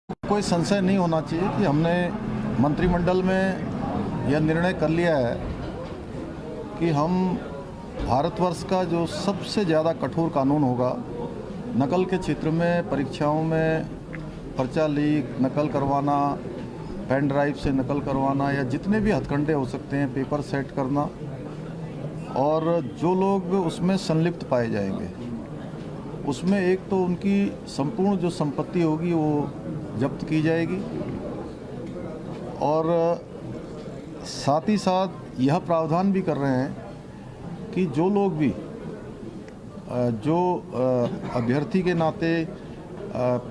कोई संशय नहीं होना चाहिए कि हमने मंत्रिमंडल में यह निर्णय कर लिया है कि हम भारतवर्ष का जो सबसे ज़्यादा कठोर कानून होगा, नकल के क्षेत्र में, परीक्षाओं में पर्चा लीक, नकल करवाना, पेन ड्राइव से नकल करवाना या जितने भी हथकंडे हो सकते हैं, पेपर सेट करना, और जो लोग उसमें संलिप्त पाए जाएंगे उसमें एक तो उनकी संपूर्ण जो संपत्ति होगी वो जब्त की जाएगी, और साथ ही साथ यह प्रावधान भी कर रहे हैं कि जो लोग भी जो अभ्यर्थी के नाते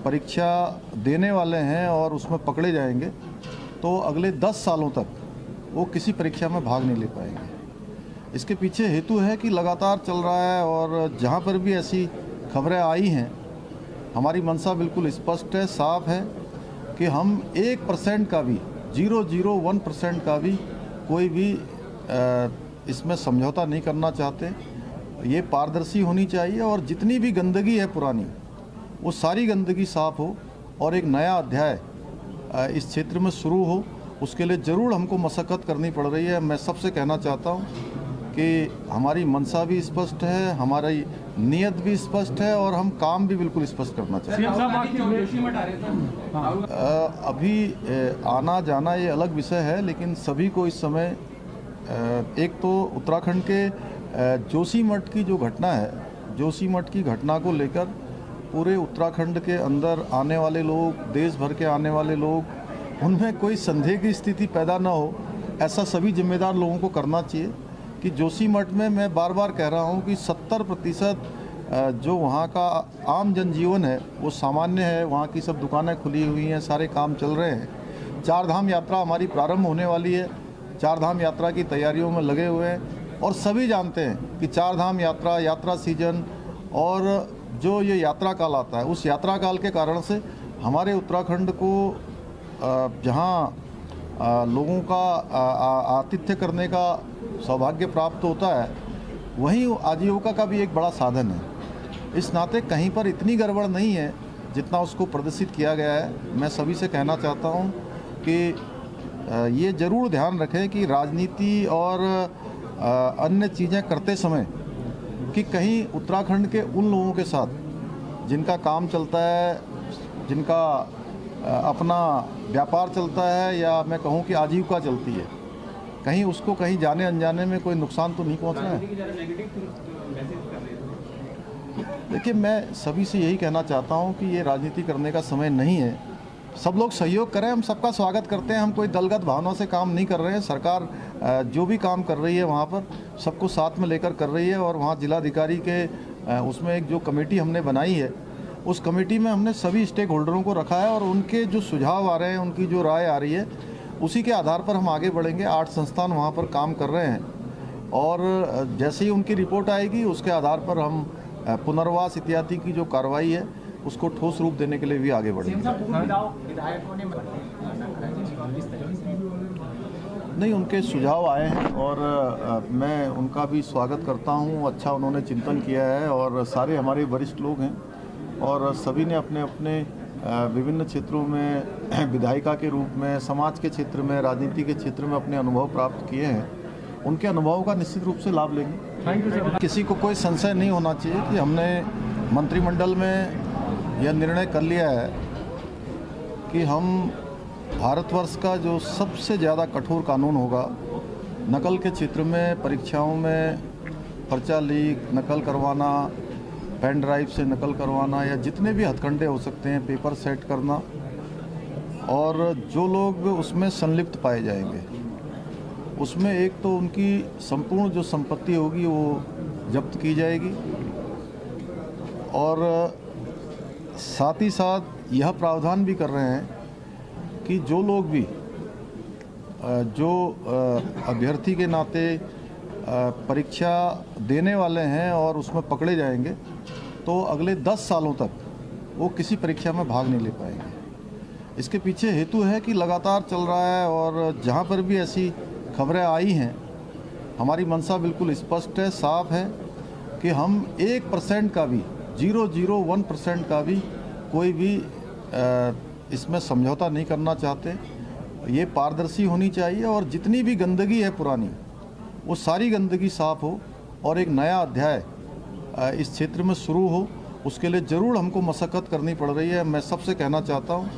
परीक्षा देने वाले हैं और उसमें पकड़े जाएंगे तो अगले 10 सालों तक वो किसी परीक्षा में भाग नहीं ले पाएंगे। इसके पीछे हेतु है कि लगातार चल रहा है, और जहाँ पर भी ऐसी खबरें आई हैं, हमारी मंशा बिल्कुल स्पष्ट है, साफ है कि हम 1% का भी 0.01% का भी कोई भी इसमें समझौता नहीं करना चाहते। ये पारदर्शी होनी चाहिए और जितनी भी गंदगी है पुरानी, वो सारी गंदगी साफ हो और एक नया अध्याय इस क्षेत्र में शुरू हो। उसके लिए ज़रूर हमको मशक्क़त करनी पड़ रही है। मैं सबसे कहना चाहता हूँ कि हमारी मंशा भी स्पष्ट है, हमारी नीयत भी स्पष्ट है और हम काम भी बिल्कुल स्पष्ट करना चाहते हैं। अभी आना जाना ये अलग विषय है, लेकिन सभी को इस समय एक तो उत्तराखंड के जोशीमठ की जो घटना है, जोशीमठ की घटना को लेकर पूरे उत्तराखंड के अंदर आने वाले लोग, देश भर के आने वाले लोग, उनमें कोई संदेह की स्थिति पैदा ना हो, ऐसा सभी जिम्मेदार लोगों को करना चाहिए कि जोशीमठ में मैं बार बार कह रहा हूँ कि 70% जो वहाँ का आम जनजीवन है वो सामान्य है। वहाँ की सब दुकानें खुली हुई हैं, सारे काम चल रहे हैं। 4 धाम यात्रा हमारी प्रारंभ होने वाली है, 4 धाम यात्रा की तैयारियों में लगे हुए हैं, और सभी जानते हैं कि 4 धाम यात्रा सीजन और जो ये यात्रा काल आता है, उस यात्रा काल के कारण से हमारे उत्तराखंड को जहाँ लोगों का आतिथ्य करने का सौभाग्य प्राप्त होता है, वहीं आजीविका का भी एक बड़ा साधन है। इस नाते कहीं पर इतनी गड़बड़ नहीं है जितना उसको प्रदर्शित किया गया है। मैं सभी से कहना चाहता हूं कि ये ज़रूर ध्यान रखें कि राजनीति और अन्य चीज़ें करते समय कि कहीं उत्तराखंड के उन लोगों के साथ जिनका काम चलता है, जिनका अपना व्यापार चलता है, या मैं कहूं कि आजीविका चलती है, कहीं उसको कहीं जाने अनजाने में कोई नुकसान तो नहीं पहुंचना है। देखिए, मैं सभी से यही कहना चाहता हूं कि ये राजनीति करने का समय नहीं है। सब लोग सहयोग करें, हम सबका स्वागत करते हैं। हम कोई दलगत भावना से काम नहीं कर रहे हैं। सरकार जो भी काम कर रही है वहाँ पर सबको साथ में लेकर कर रही है, और वहाँ जिलाधिकारी के उसमें एक जो कमेटी हमने बनाई है, उस कमेटी में हमने सभी स्टेक होल्डरों को रखा है, और उनके जो सुझाव आ रहे हैं, उनकी जो राय आ रही है, उसी के आधार पर हम आगे बढ़ेंगे। 8 संस्थान वहाँ पर काम कर रहे हैं, और जैसे ही उनकी रिपोर्ट आएगी उसके आधार पर हम पुनर्वास इत्यादि की जो कार्रवाई है उसको ठोस रूप देने के लिए भी आगे बढ़ेंगे। नहीं, उनके सुझाव आए हैं और मैं उनका भी स्वागत करता हूं। अच्छा, उन्होंने चिंतन किया है, और सारे हमारे वरिष्ठ लोग हैं और सभी ने अपने अपने विभिन्न क्षेत्रों में विधायिका के रूप में, समाज के क्षेत्र में, राजनीति के क्षेत्र में अपने अनुभव प्राप्त किए हैं। उनके अनुभवों का निश्चित रूप से लाभ लेंगे। Thank you sir. किसी को कोई संशय नहीं होना चाहिए कि हमने मंत्रिमंडल में यह निर्णय कर लिया है कि हम भारतवर्ष का जो सबसे ज़्यादा कठोर कानून होगा, नकल के क्षेत्र में, परीक्षाओं में पर्चा लीक, नकल करवाना, पेन ड्राइव से नकल करवाना या जितने भी हथकंडे हो सकते हैं, पेपर सेट करना, और जो लोग उसमें संलिप्त पाए जाएंगे उसमें एक तो उनकी संपूर्ण जो संपत्ति होगी वो जब्त की जाएगी, और साथ ही साथ यह प्रावधान भी कर रहे हैं कि जो लोग भी जो अभ्यर्थी के नाते परीक्षा देने वाले हैं और उसमें पकड़े जाएंगे तो अगले 10 सालों तक वो किसी परीक्षा में भाग नहीं ले पाएंगे। इसके पीछे हेतु है कि लगातार चल रहा है, और जहाँ पर भी ऐसी खबरें आई हैं, हमारी मंशा बिल्कुल स्पष्ट है, साफ है कि हम 1% का भी 0.01% का भी कोई भी इसमें समझौता नहीं करना चाहते। ये पारदर्शी होनी चाहिए और जितनी भी गंदगी है पुरानी, वो सारी गंदगी साफ हो और एक नया अध्याय इस क्षेत्र में शुरू हो। उसके लिए ज़रूर हमको मशक्क़त करनी पड़ रही है। मैं सबसे कहना चाहता हूँ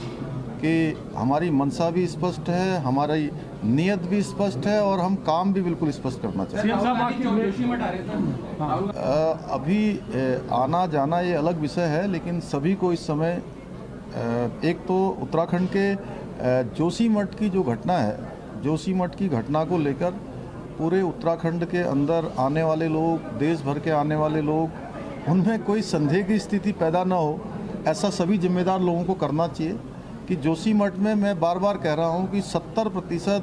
कि हमारी मंशा भी स्पष्ट है, हमारी नीयत भी स्पष्ट है और हम काम भी बिल्कुल स्पष्ट करना चाहते हैं। अभी आना जाना ये अलग विषय है, लेकिन सभी को इस समय एक तो उत्तराखंड के जोशीमठ की जो घटना है, जोशीमठ की घटना को लेकर पूरे उत्तराखंड के अंदर आने वाले लोग, देश भर के आने वाले लोग, उनमें कोई संदेह की स्थिति पैदा ना हो, ऐसा सभी जिम्मेदार लोगों को करना चाहिए कि जोशीमठ में मैं बार बार कह रहा हूं कि 70%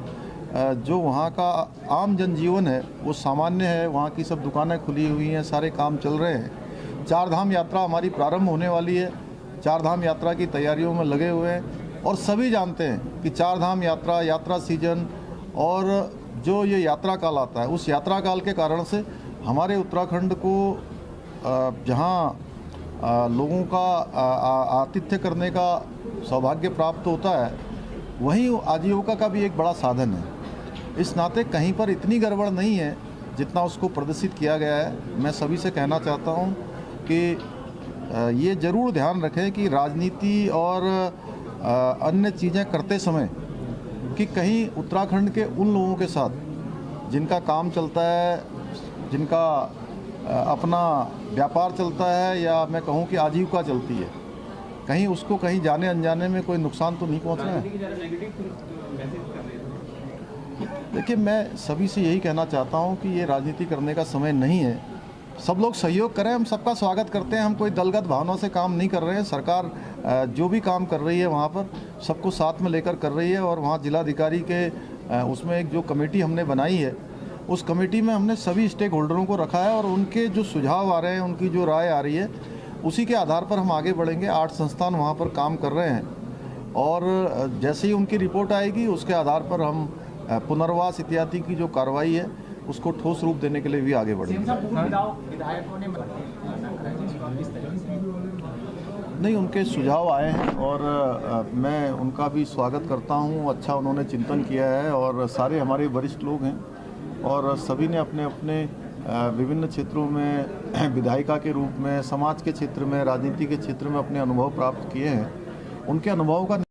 जो वहां का आम जनजीवन है वो सामान्य है। वहां की सब दुकानें खुली हुई हैं, सारे काम चल रहे हैं। चार धाम यात्रा हमारी प्रारंभ होने वाली है, चार धाम यात्रा की तैयारियों में लगे हुए हैं और सभी जानते हैं कि चार धाम यात्रा, यात्रा सीजन और जो ये यात्रा काल आता है, उस यात्रा काल के कारण से हमारे उत्तराखंड को जहाँ लोगों का आतिथ्य करने का सौभाग्य प्राप्त होता है, वहीं आजीविका का भी एक बड़ा साधन है। इस नाते कहीं पर इतनी गड़बड़ नहीं है जितना उसको प्रदर्शित किया गया है। मैं सभी से कहना चाहता हूं कि ये ज़रूर ध्यान रखें कि राजनीति और अन्य चीज़ें करते समय कि कहीं उत्तराखंड के उन लोगों के साथ जिनका काम चलता है, जिनका अपना व्यापार चलता है, या मैं कहूं कि आजीविका चलती है, कहीं उसको कहीं जाने अनजाने में कोई नुकसान तो नहीं पहुंचना है। देखिए, मैं सभी से यही कहना चाहता हूं कि ये राजनीति करने का समय नहीं है। सब लोग सहयोग करें, हम सबका स्वागत करते हैं। हम कोई दलगत भावनाओं से काम नहीं कर रहे हैं। सरकार जो भी काम कर रही है वहाँ पर सबको साथ में लेकर कर रही है और वहाँ जिलाधिकारी के उसमें एक जो कमेटी हमने बनाई है, उस कमेटी में हमने सभी स्टेक होल्डरों को रखा है और उनके जो सुझाव आ रहे हैं, उनकी जो राय आ रही है, उसी के आधार पर हम आगे बढ़ेंगे। 8 संस्थान वहाँ पर काम कर रहे हैं और जैसे ही उनकी रिपोर्ट आएगी उसके आधार पर हम पुनर्वास इत्यादि की जो कार्रवाई है उसको ठोस रूप देने के लिए भी आगे बढ़ेंगे। नहीं, उनके सुझाव आए हैं और मैं उनका भी स्वागत करता हूं। अच्छा उन्होंने चिंतन किया है और सारे हमारे वरिष्ठ लोग हैं और सभी ने अपने अपने विभिन्न क्षेत्रों में विधायिका के रूप में, समाज के क्षेत्र में, राजनीति के क्षेत्र में अपने अनुभव प्राप्त किए हैं। उनके अनुभवों का